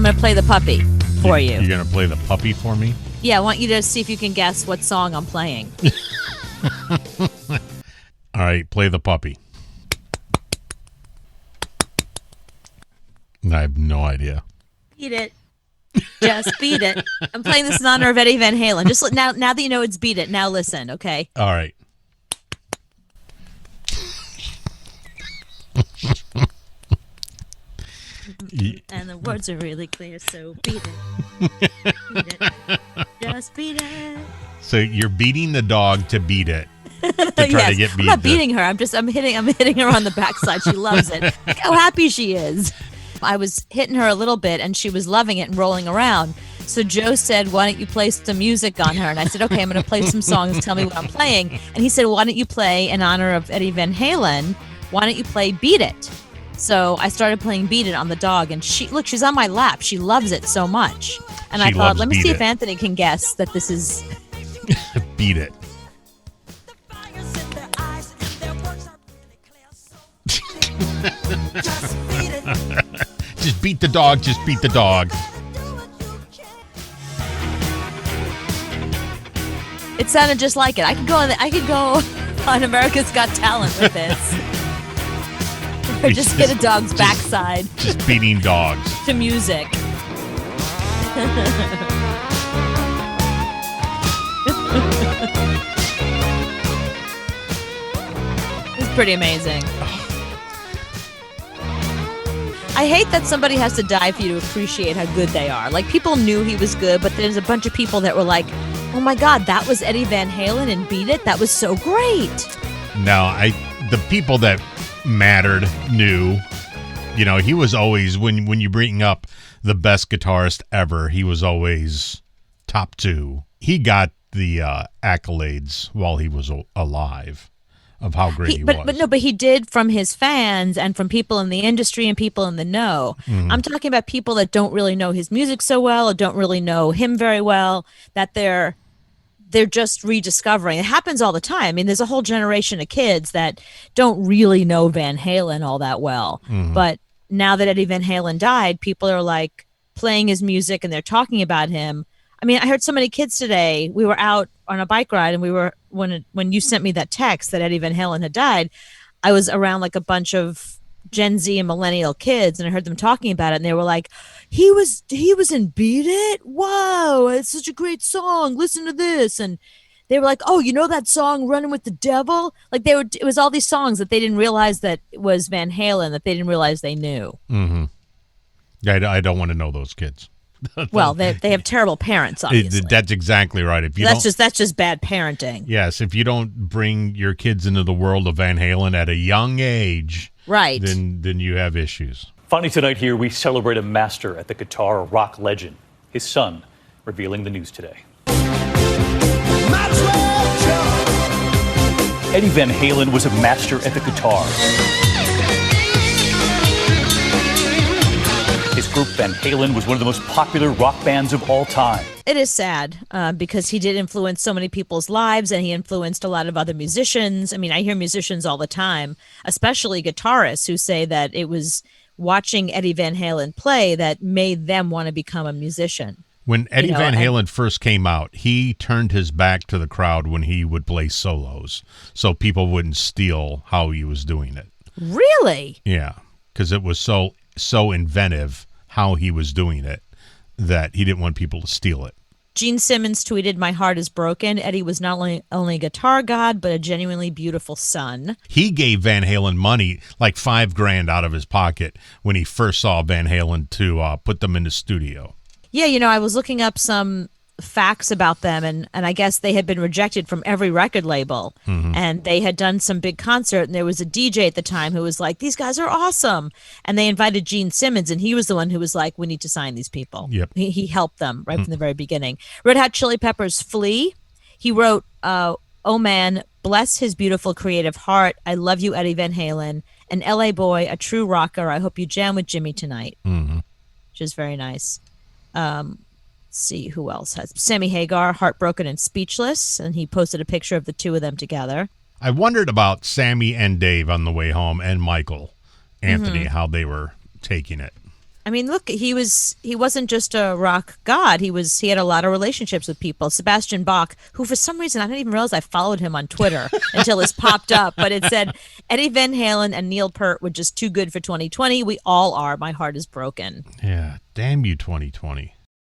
I'm going to play the puppy for you. You're going to play the puppy for me? Yeah, I want you to see if you can guess what song I'm playing. All right, play the puppy. I have no idea. Beat it. Just beat it. I'm playing this in honor of Eddie Van Halen. Just now that you know it's Beat It, now listen, okay? All right. And the words are really clear, so beat it. Beat it. Just beat it. So you're beating the dog to beat it. To try Yes. to get beat. I'm not beating her. I'm hitting her on the backside. She loves it. Look how happy she is. I was hitting her a little bit, and she was loving it and rolling around. So Joe said, "Why don't you play some music on her?" And I said, "Okay, I'm going to play some songs. Tell me what I'm playing." And he said, "Why don't you play in honor of Eddie Van Halen? Why don't you play Beat It?" So I started playing Beat It on the dog, and she's on my lap. She loves it so much. And I thought, let me see if Anthony can guess that this is Beat It. Just beat the dog. Just beat the dog. It sounded just like it. I could go on America's Got Talent with this. Or just hit a dog's backside. Just beating dogs. To music. It's pretty amazing. I hate that somebody has to die for you to appreciate how good they are. Like, people knew he was good, but there's a bunch of people that were like, "Oh my God, that was Eddie Van Halen and Beat It? That was so great." No, the people that mattered knew. You know, he was always, when you bring up the best guitarist ever, he was always top two. He got the accolades while he was alive of how great he was. But he did from his fans and from people in the industry and people in the know. Mm-hmm. I'm talking about people that don't really know his music so well or don't really know him very well, that they're just rediscovering. It happens all the time. I mean, there's a whole generation of kids that don't really know Van Halen all that well. Mm-hmm. But now that Eddie Van Halen died, people are like playing his music and they're talking about him. I mean, I heard so many kids today. We were out on a bike ride, and we were when you sent me that text that Eddie Van Halen had died, I was around like a bunch of Gen Z and millennial kids, and I heard them talking about it, and they were like, he was in Beat It? Whoa, it's such a great song. Listen to this. And they were like, "Oh, you know that song Running with the Devil?" Like it was all these songs that they didn't realize that it was Van Halen, that they didn't realize they knew. Mm-hmm. I don't want to know those kids. Well, they have terrible parents, obviously. That's exactly right. That's just bad parenting. Yes, if you don't bring your kids into the world of Van Halen at a young age, right, then you have issues. Finally tonight here, we celebrate a master at the guitar, a rock legend. His son revealing the news today. Eddie Van Halen was a master at the guitar. His group Van Halen was one of the most popular rock bands of all time. It is sad because he did influence so many people's lives, and he influenced a lot of other musicians. I mean, I hear musicians all the time, especially guitarists, who say that it was watching Eddie Van Halen play that made them want to become a musician. When Eddie Van Halen first came out, he turned his back to the crowd when he would play solos, so people wouldn't steal how he was doing it. Really? Yeah, because it was so inventive how he was doing it that he didn't want people to steal it. Gene Simmons tweeted, "My heart is broken. Eddie was not only a guitar god, but a genuinely beautiful son." He gave Van Halen money, like $5,000 out of his pocket when he first saw Van Halen to put them in the studio. Yeah, I was looking up some facts about them, and I guess they had been rejected from every record label. Mm-hmm. And they had done some big concert, and there was a DJ at the time who was like, "These guys are awesome." And they invited Gene Simmons, and he was the one who was like, "We need to sign these people." Yep. He helped them right from the very beginning. Red Hot Chili Peppers' Flea, he wrote, "Oh man, bless his beautiful creative heart. I love you, Eddie Van Halen. An LA boy, a true rocker. I hope you jam with Jimmy tonight." Mm-hmm. Which is very nice. See who else has Sammy Hagar, Heartbroken and Speechless, and he posted a picture of the two of them together. I wondered about Sammy and Dave on the way home, and Michael Anthony, how they were taking it. I mean, look, he wasn't just a rock god. He had a lot of relationships with people. Sebastian Bach, who for some reason I didn't even realize I followed him on Twitter until this popped up, but it said Eddie Van Halen and Neil Peart were just too good for 2020. We all are. My heart is broken. Yeah, damn you, 2020.